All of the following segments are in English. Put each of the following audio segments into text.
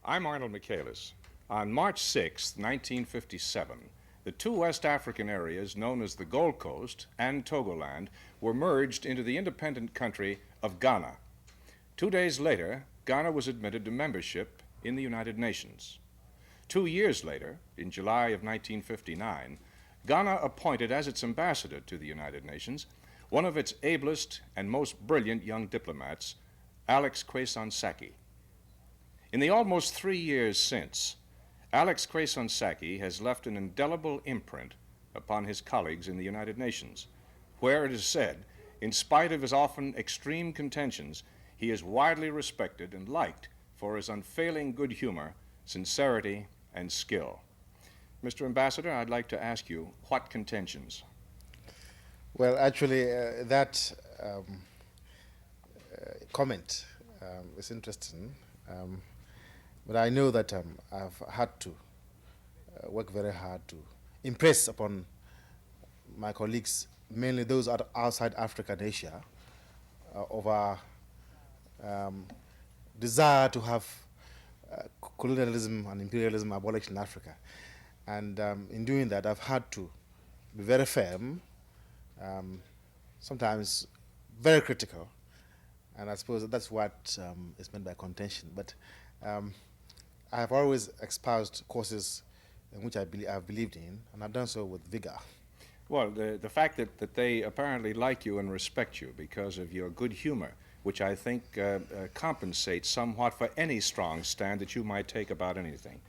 I'm Arnold Michaelis. On March 6, 1957, the two West African areas known as the Gold Coast and Togoland were merged into the independent country of Ghana. 2 days later, Ghana was admitted to membership in the United Nations. 2 years later, in July of 1959, Ghana appointed as its ambassador to the United Nations one of its ablest and most brilliant young diplomats, Alex Quaison-Sackey. In the almost 3 years since, Alex Quaison-Sackey has left an indelible imprint upon his colleagues in the United Nations, where it is said, in spite of his often extreme contentions, he is widely respected and liked for his unfailing good humor, sincerity, and skill. Mr. Ambassador, I'd like to ask you, what contentions? Well, actually, that comment is interesting, but I know that I've had to work very hard to impress upon my colleagues, mainly those outside Africa and Asia, of our desire to have colonialism and imperialism abolished in Africa. And in doing that, I've had to be very firm, sometimes very critical, and I suppose that's what is meant by contention. But I have always espoused courses in which I've believed in, and I've done so with vigor. Well, the fact that they apparently like you and respect you because of your good humor, which I think compensates somewhat for any strong stand that you might take about anything.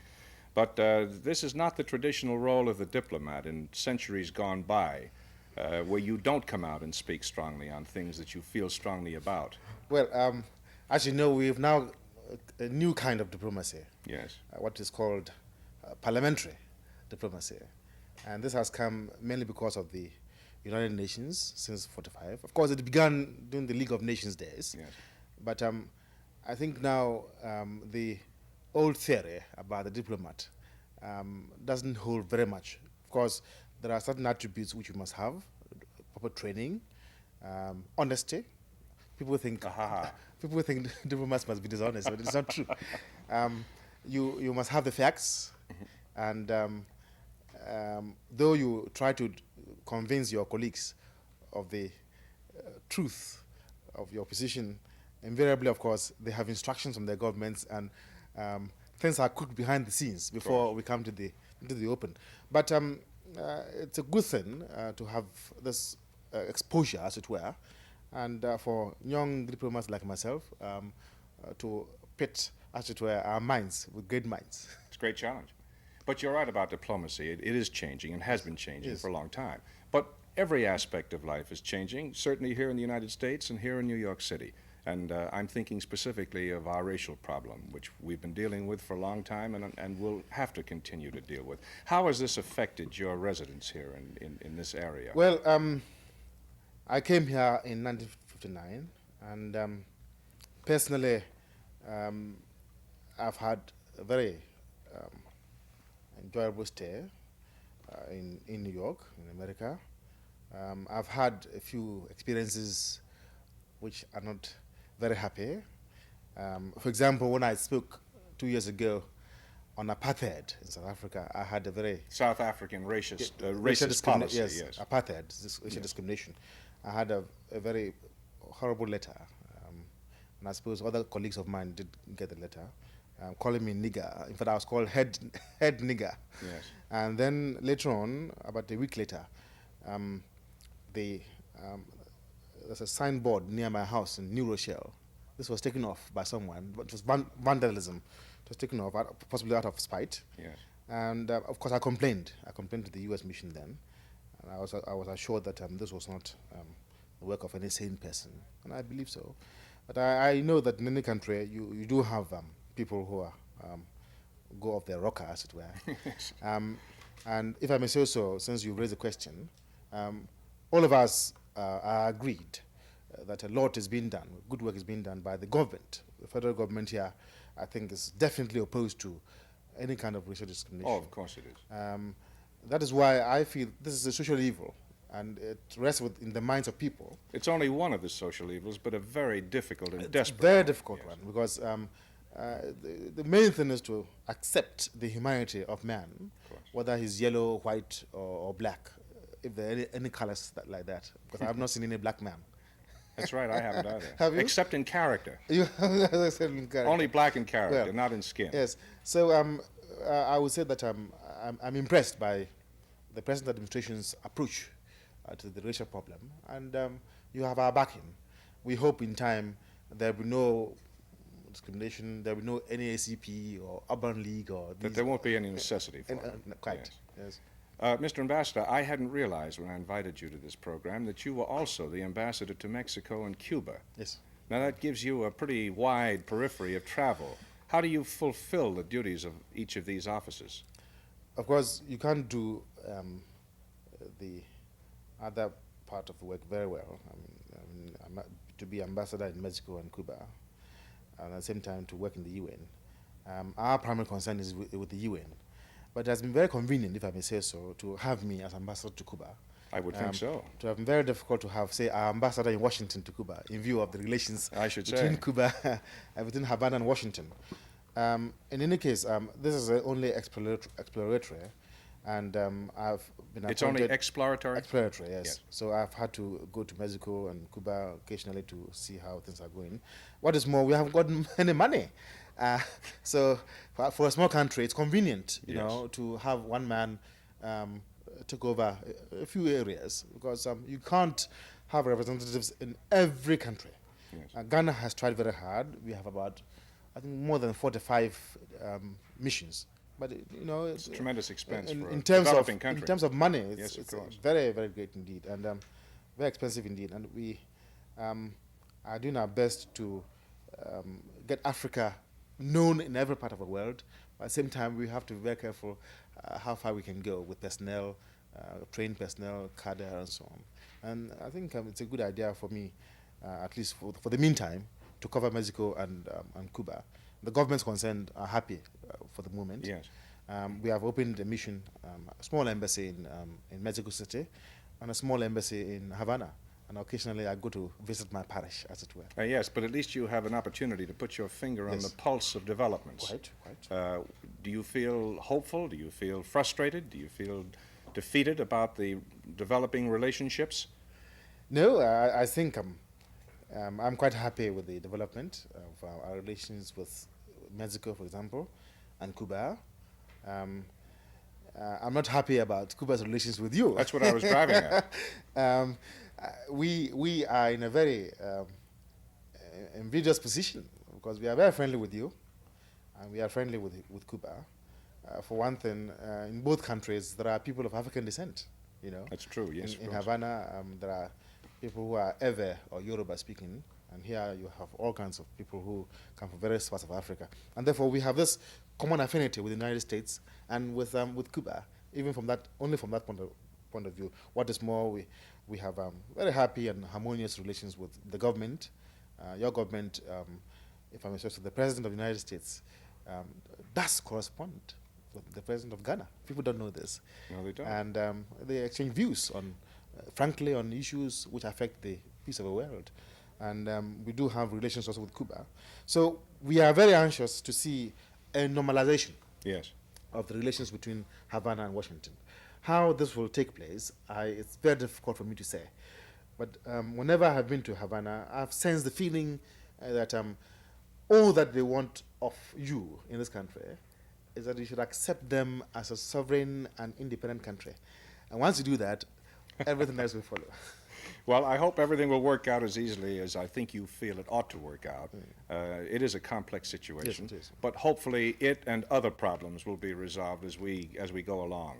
But this is not the traditional role of the diplomat in centuries gone by, where you don't come out and speak strongly on things that you feel strongly about. Well, as you know, we have now a new kind of diplomacy. Yes. What is called parliamentary diplomacy. And this has come mainly because of the United Nations since '45. Of course, it began during the League of Nations days. Yes. But I think now the old theory about the diplomat doesn't hold very much. Of course, there are certain attributes which you must have: proper training, honesty. People think diplomats must be dishonest, but it's not true. You must have the facts, and though you try to convince your colleagues of the truth of your position, invariably, of course, they have instructions from their governments, and things are cooked behind the scenes before we come to the open. But it's a good thing to have this exposure, as it were, and for young diplomats like myself to pit, as it were, our minds with great minds. It's a great challenge. But you're right about diplomacy. It is changing and has been changing Yes. for a long time. But every aspect of life is changing, certainly here in the United States and here in New York City. And I'm thinking specifically of our racial problem, which we've been dealing with for a long time and will have to continue to deal with. How has this affected your residence here in this area? Well, I came here in 1959, and personally, I've had a very enjoyable stay in New York, in America. I've had a few experiences which are not very happy. For example, when I spoke 2 years ago on apartheid in South Africa, I had a very South African racist policy, yes, yes. apartheid, racial discrimination. I had a very horrible letter, and I suppose other colleagues of mine did get the letter, calling me nigger. In fact, I was called head nigger. Yes. And then later on, about a week later, there's a signboard near my house in New Rochelle. This was taken off by someone, but it was vandalism. It was taken off, possibly out of spite. Yes. And of course, I complained. I complained to the U.S. mission then, and I was assured that this was not the work of any sane person, and I believe so. But I know that in any country, you do have people who are go off their rocker, as it were. And if I may say so, since you raised the question, all of us are agreed that a lot is being done, good work is being done by the government. The federal government here, I think, is definitely opposed to any kind of racial discrimination. Oh, of course it is. That is why I feel this is a social evil, and it rests in the minds of people. It's only one of the social evils, but a very difficult and desperate Very one. difficult Yes. one, because the main thing is to accept the humanity of man, whether he's yellow, white, or black, if there are any colors like that. Because I have not seen any black man. That's right, I haven't either. Have you? Except in character. You have a certain character. Only black in character, Well, not in skin. Yes. So I would say that I'm impressed by the present administration's approach to the racial problem, and you have our backing. We hope in time there will be no discrimination, there will be no NAACP or Urban League or That there won't be any necessity for it. quite. Yes. Mr. Ambassador, I hadn't realized when I invited you to this program that you were also the ambassador to Mexico and Cuba. Yes. Now that gives you a pretty wide periphery of travel. How do you fulfill the duties of each of these offices? Of course, you can't do the other part of the work very well. To be ambassador in Mexico and Cuba, and at the same time to work in the UN. Our primary concern is with the UN. But it has been very convenient, if I may say so, to have me as ambassador to Cuba. I would think so. It would have been very difficult to have, say, our ambassador in Washington to Cuba, in view of the relations between Cuba and between Havana and Washington. In any case, this is only exploratory, and I've been It's only exploratory? Exploratory, yes. Yes. So I've had to go to Mexico and Cuba occasionally to see how things are going. What is more, we haven't got any money. So for a small country, it's convenient, you know, to have one man take over a few areas, because you can't have representatives in every country. Yes. Ghana has tried very hard. We have about, I think, more than 45 missions. But you know, it's a tremendous expense for in a terms developing of country. in terms of money, Yes, it's of course. very, very great indeed, and very expensive indeed. And we are doing our best to get Africa known in every part of the world. But at the same time, we have to be very careful how far we can go with personnel, trained personnel, cadre, and so on. And I think it's a good idea for me, at least for the meantime, to cover Mexico and Cuba. The governments concerned are happy for the moment. Yes. We have opened a mission, a small embassy in Mexico City, and a small embassy in Havana. And occasionally I go to visit my parish, as it were. Yes, but at least you have an opportunity to put your finger on the pulse of developments. Quite. Do you feel hopeful? Do you feel frustrated? Do you feel defeated about the developing relationships? No, I think I'm quite happy with the development of our relations with Mexico, for example, and Cuba. I'm not happy about Cuba's relations with you. That's what I was driving at. We are in a very invidious position, because we are very friendly with you, and we are friendly with Cuba. For one thing, in both countries, there are people of African descent. You know, That's true. Yes. in Havana, there are people who are Ewe or Yoruba speaking, and here you have all kinds of people who come from various parts of Africa, and therefore we have this common affinity with the United States and with Cuba, even from that point of view. What is more, we have very happy and harmonious relations with the government. Your government, if I may say so, the President of the United States does correspond with the President of Ghana. People don't know this. No, they don't. And they exchange views on, frankly, on issues which affect the peace of the world. And we do have relations also with Cuba. So we are very anxious to see a normalization Yes. of the relations between Havana and Washington. How this will take place, it's very difficult for me to say. But whenever I have been to Havana, I've sensed the feeling that all that they want of you in this country is that you should accept them as a sovereign and independent country. And once you do that, everything else will follow. Well, I hope everything will work out as easily as I think you feel it ought to work out. It is a complex situation, Yes, it is. but hopefully it and other problems will be resolved as we go along.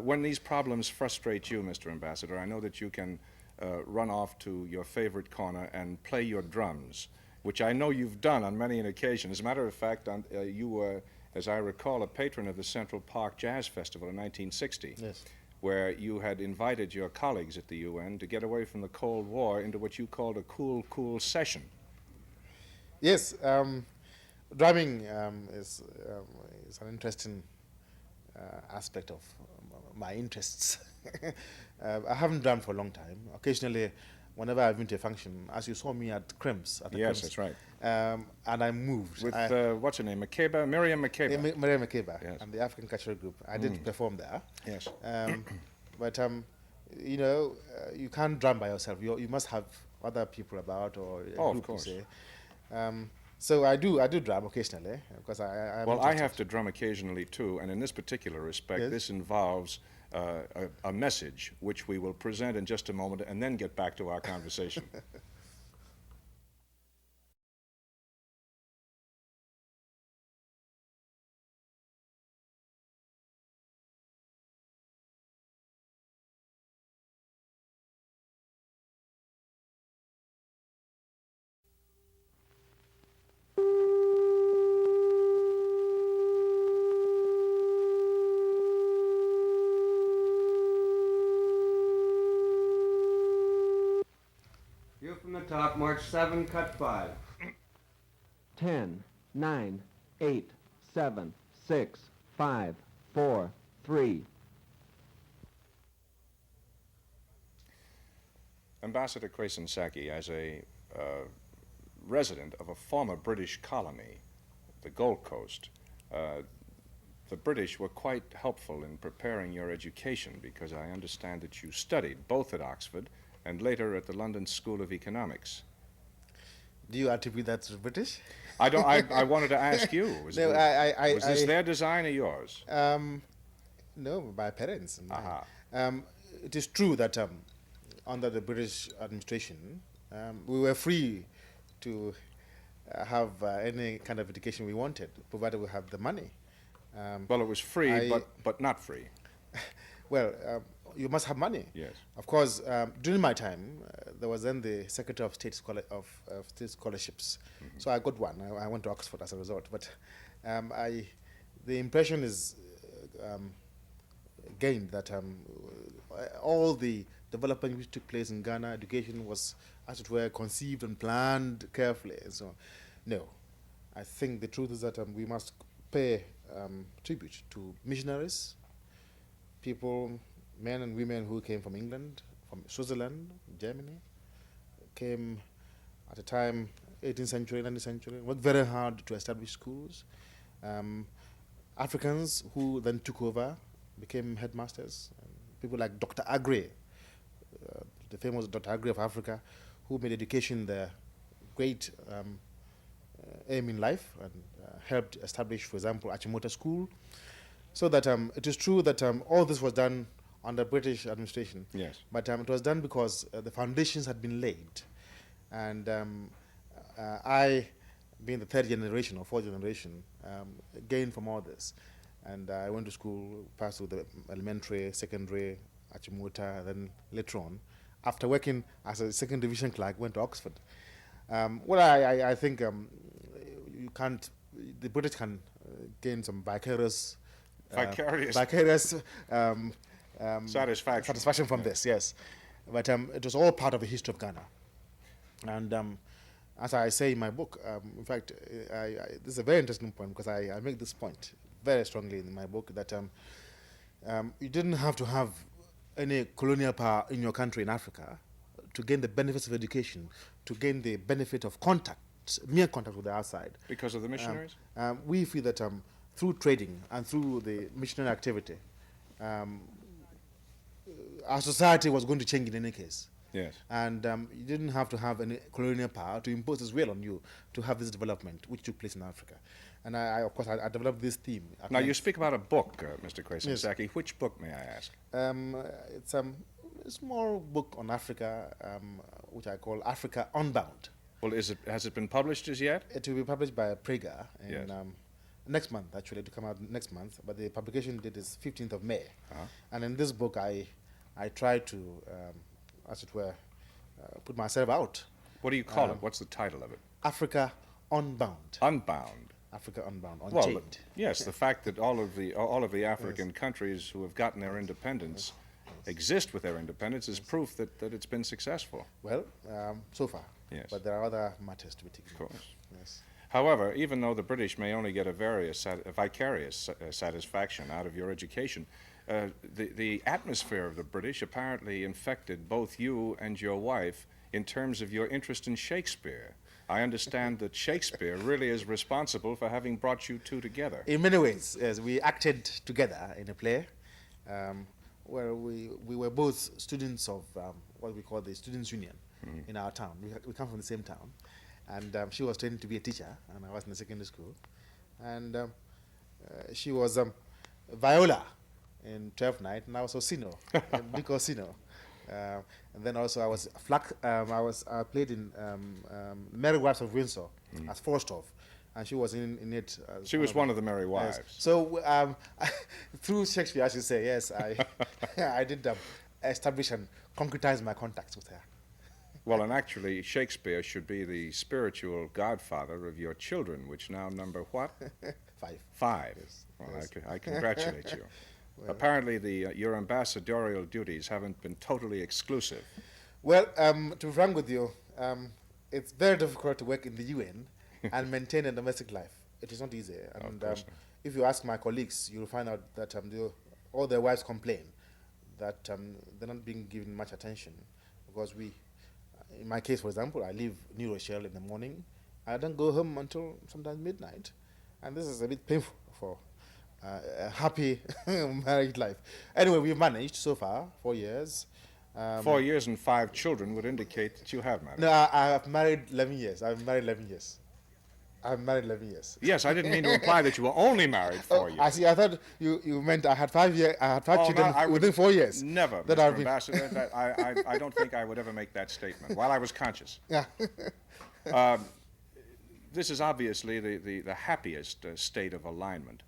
When these problems frustrate you, Mr. Ambassador, I know that you can run off to your favorite corner and play your drums, which I know you've done on many an occasion. As a matter of fact, you were, as I recall, a patron of the Central Park Jazz Festival in 1960. Yes. Where you had invited your colleagues at the UN to get away from the Cold War into what you called a cool session. Yes, drumming is an interesting aspect of my interests. I haven't drummed for a long time. Occasionally, whenever I've been to a function, as you saw me at Crimps. At the Yes, Crimps, that's right. And I moved. With, what's her name, Miriam Makeba. Miriam Makeba, Yes. and the African Cultural Group. I did perform there. Yes. But, you know, you can't drum by yourself. You must have other people about, or a Oh, of group, course. you say. So I do drum occasionally, because I'm Well, I interested. have to drum occasionally too, and in this particular respect, Yes. this involves a message which we will present in just a moment and then get back to our conversation. View from the top, March 7, cut 5. 10, 9, 8, 7, 6, 5, 4, 3. Ambassador Quaison-Sackey, as a resident of a former British colony, the Gold Coast, the British were quite helpful in preparing your education, because I understand that you studied both at Oxford and later at the London School of Economics. Do you attribute that to the British? I don't. I wanted to ask you. Was, No, was this their design or yours? No, my parents. Aha. It is true that under the British administration, we were free to have any kind of education we wanted, provided we have the money. Well, it was free, but not free. Well, you must have money. Yes. Of course, during my time, there was then the Secretary of State State Scholarships. So I got one. I went to Oxford as a result. But the impression is gained that all the development which took place in Ghana, education was, as it were, conceived and planned carefully. And so, no. I think the truth is that we must pay tribute to missionaries, people, men and women who came from England, from Switzerland, Germany, came at a time, 18th century, 19th century, worked very hard to establish schools. Africans who then took over, became headmasters. People like Dr. Agre, the famous Dr. Agre of Africa, who made education their great aim in life, and helped establish, for example, Achimota School. So that it is true that all this was done under British administration. Yes. But it was done because the foundations had been laid. And I, being the third generation or fourth generation, gained from all this. And I went to school, passed through the elementary, secondary, Achimota, then later on, after working as a second division clerk, went to Oxford. Well, I think you can't, the British can gain some vicarious satisfaction from this, yes. But it was all part of the history of Ghana. And as I say in my book, in fact, this is a very interesting point, because I make this point very strongly in my book, that you didn't have to have any colonial power in your country in Africa to gain the benefits of education, to gain the benefit of contact, mere contact with the outside. Because of the missionaries? We feel that through trading and through the missionary activity, our society was going to change in any case. Yes. And you didn't have to have any colonial power to impose its will on you to have this development which took place in Africa. And of course, I developed this theme. Now, you speak about a book, Mr. Quaison-Sackey. Yes. Which book, may I ask? It's a small book on Africa, which I call Africa Unbound. Well, has it been published as yet? It will be published by Prager in Yes. Next month, actually, to come out next month. But the publication date is 15th of May. Uh-huh. And in this book, I try to, as it were, put myself out. What do you call it? What's the title of it? Africa Unbound. Unbound. Africa Unbound, Well, Unchained. yes, the fact that all of the African countries who have gotten their independence exist with their independence is proof that it's been successful. Well, so far. Yes. But there are other matters to be taken. Of course. Yes. However, even though the British may only get a vicarious satisfaction out of your education, the atmosphere of the British apparently infected both you and your wife in terms of your interest in Shakespeare. I understand that Shakespeare really is responsible for having brought you two together. In many ways, yes, we acted together in a play where we were both students of what we call the Students' Union in our town. We come from the same town. And she was training to be a teacher, and I was in the secondary school. And she was Viola in 12th Night, and I was Orsino, Dick Orsino. And then also I was I played in Merry Wives of Windsor as Falstaff, and she was in it. She was one of the Merry Wives. Yes. So through Shakespeare, I should say, yes, I did establish and concretize my contacts with her. Well, and actually, Shakespeare should be the spiritual godfather of your children, which now number what? 5. 5. Yes. Well, Yes. I congratulate you. Apparently, your ambassadorial duties haven't been totally exclusive. Well, to be frank with you, it's very difficult to work in the UN and maintain a domestic life. It is not easy. And course not. if you ask my colleagues, you'll find out that all their wives complain that they're not being given much attention because in my case, for example, I leave New Rochelle in the morning. I don't go home until sometimes midnight. And this is a bit painful for a happy married life. Anyway, we've managed so far, 4 years. 4 years and 5 children would indicate that you have married. No, I have married 11 years. I've married 11 years. I've married 11 years. Yes, I didn't mean to imply that you were only married 4 years. I see. I thought you meant I had 5 years. I had 5 Oh, children no, I within would 4 years. Never, that Mr. I've been- Ambassador. I don't think I would ever make that statement while I was conscious. Yeah. This is obviously the happiest state of alignment,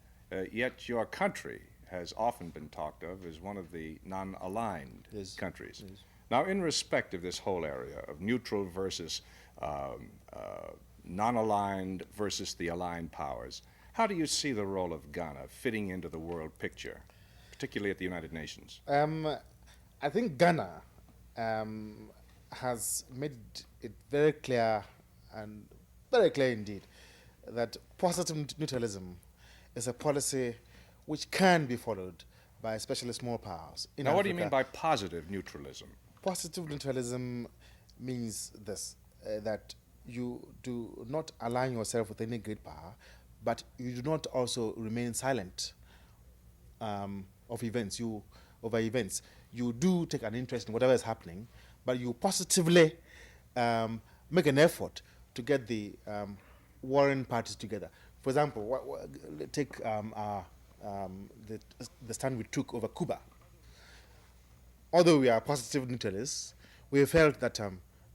yet your country has often been talked of as one of the non-aligned Yes. countries. Yes. Now, in respect of this whole area of neutral versus non-aligned versus the aligned powers, how do you see the role of Ghana fitting into the world picture, particularly at the United Nations? I think Ghana has made it very clear, and very clear indeed, that positive neutralism is a policy which can be followed by especially small powers. In Now, what do you Africa. mean by positive neutralism? Positive neutralism means this, that you do not align yourself with any great power, but you do not also remain silent over events. You do take an interest in whatever is happening, but you positively make an effort to get the warring parties together. For example, take the stand we took over Cuba. Although we are positive neutralists, we felt that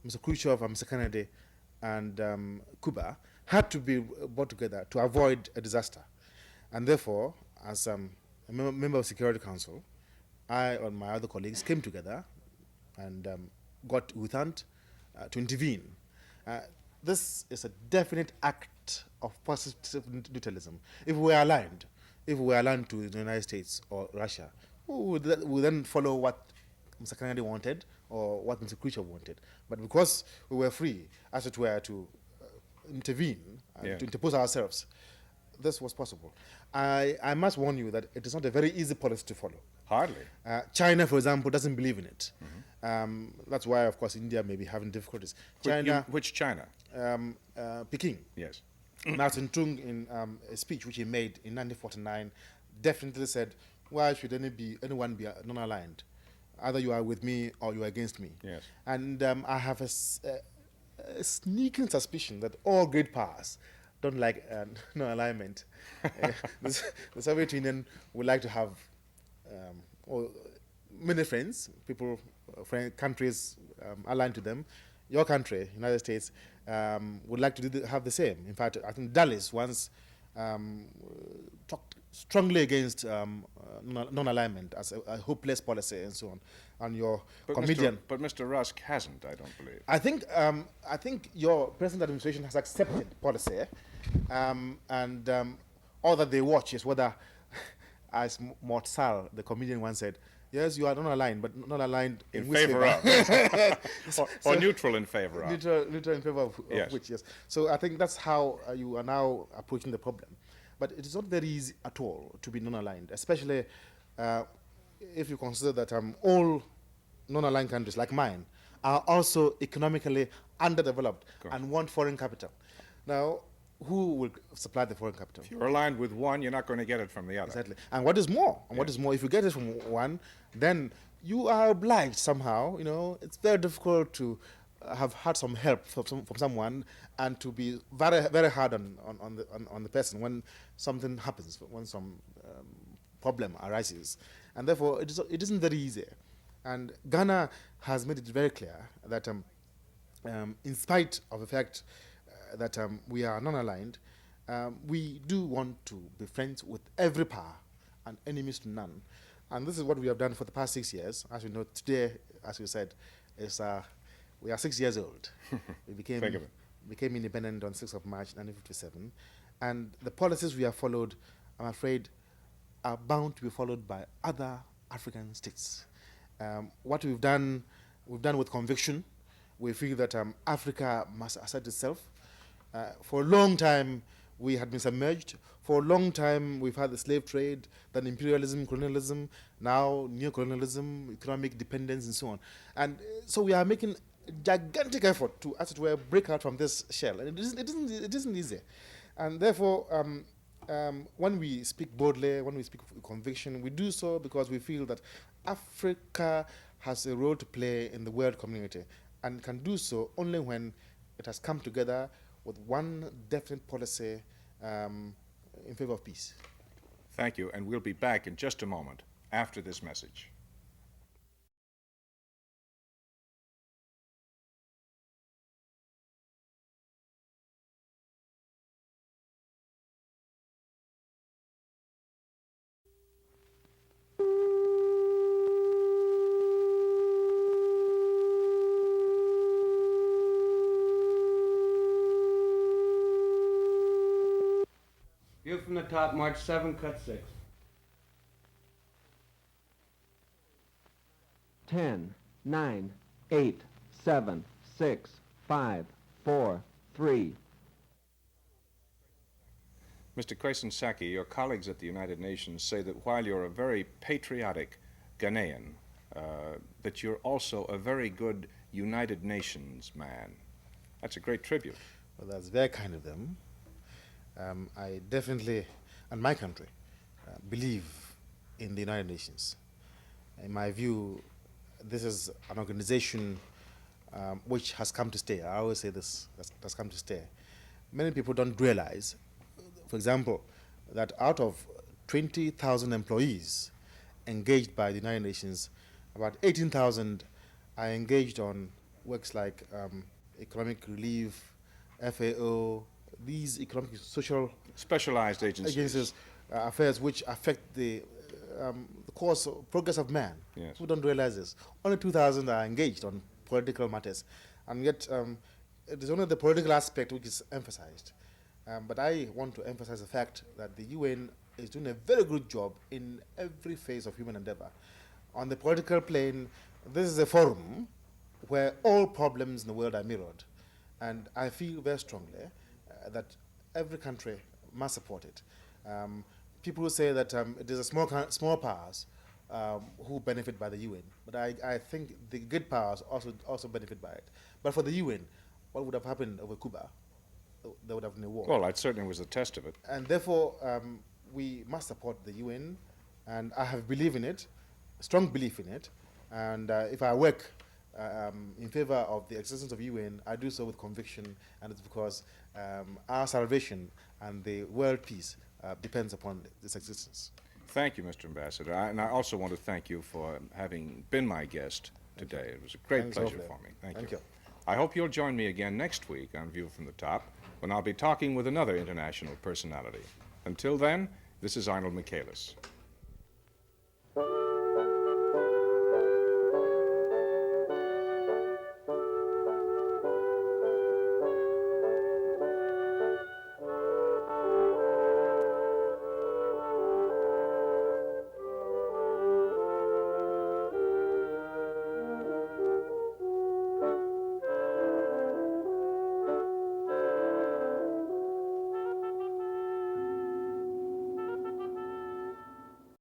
Mr. Khrushchev, Mr. Kennedy, and Cuba had to be brought together to avoid a disaster. And therefore, as a member of Security Council, I and my other colleagues came together and got Wuthant to intervene. This is a definite act of positive neutralism. If we were aligned to the United States or Russia, we would then follow what Mr. Kennedy wanted or what Mr. Khrushchev wanted. But because we were free, as it were, to intervene, and to interpose ourselves, this was possible. I must warn you that it is not a very easy policy to follow. Hardly. China, for example, doesn't believe in it. That's why, of course, India may be having difficulties. Which China? Peking. Yes. Mao Zedong, in a speech which he made in 1949, definitely said, why should anyone be non-aligned? Either you are with me or you are against me. Yes. And I have a sneaking suspicion that all great powers don't like non-alignment. The Soviet Union would like to have many friends, countries aligned to them. Your country, United States, would like to have the same. In fact, I think Dallas once talked strongly against non-alignment as a hopeless policy and so on. And your comedian. But Mr. Rusk hasn't, I don't believe. I think your present administration has accepted policy, and all that they watch is whether, as Mortsal, the comedian, once said, yes, you are not aligned, but not aligned in favor of. or neutral in favor of. Neutral in favor of yes. which, yes. So I think that's how you are now approaching the problem. But it is not very easy at all to be non-aligned, especially if you consider that all non-aligned countries like mine are also economically underdeveloped and want foreign capital. Now, who will supply the foreign capital? If you're aligned with one, you're not going to get it from the other. Exactly. And what is more? And what is more? If you get it from one, then you are obliged somehow. You know, it's very difficult to have had some help from someone and to be very very hard on the person when something happens, when some problem arises, and therefore it isn't very easy. And Ghana has made it very clear that in spite of the fact that we are non-aligned, we do want to be friends with every power and enemies to none. And this is what we have done for the past 6 years. As you know, today, as we said, we are 6 years old. We became independent on 6th of March 1957. And the policies we have followed, I'm afraid, are bound to be followed by other African states. What we've done with conviction. We feel that Africa must assert itself. For a long time, we had been submerged. For a long time, we've had the slave trade, then imperialism, colonialism, now neo-colonialism, economic dependence, and so on. And so we are making a gigantic effort to, as it were, break out from this shell. And it isn't easy. And therefore, when we speak boldly, when we speak with conviction, we do so because we feel that Africa has a role to play in the world community and can do so only when it has come together with one definite policy in favor of peace. Thank you, and we'll be back in just a moment after this message. View from the top, March 7, cut 6. 10, 9, 8, 7, 6, 5, 4, 3. Mr. Quaison-Sackey, your colleagues at the United Nations say that while you're a very patriotic Ghanaian, that you're also a very good United Nations man. That's a great tribute. Well, that's very kind of them. I definitely, and my country, believe in the United Nations. In my view, this is an organization which has come to stay. I always say this, has come to stay. Many people don't realize, for example, that out of 20,000 employees engaged by the United Nations, about 18,000 are engaged on works like economic relief, FAO, these economic social Specialized agencies. Affairs which affect the course of progress of man. Yes. People don't realize this. Only 2,000 are engaged on political matters, and yet it is only the political aspect which is emphasized. But I want to emphasize the fact that the UN is doing a very good job in every phase of human endeavor. On the political plane, this is a forum where all problems in the world are mirrored, and I feel very strongly that every country must support it. People say that it is a small powers who benefit by the UN, but I think the good powers also benefit by it. But for the UN, what would have happened over Cuba? There would have been a war. Well, that certainly was the test of it. And therefore, we must support the UN, and I have belief in it, a strong belief in it. And if I work in favor of the existence of UN, I do so with conviction, and it's because our salvation and the world peace depends upon this existence. Thank you, Mr. Ambassador. And I also want to thank you for having been my guest today. It was a great Thanks pleasure awfully. for me. Thank Thank you. you. I hope you'll join me again next week on View from the Top, when I'll be talking with another international personality. Until then, this is Arnold Michaelis.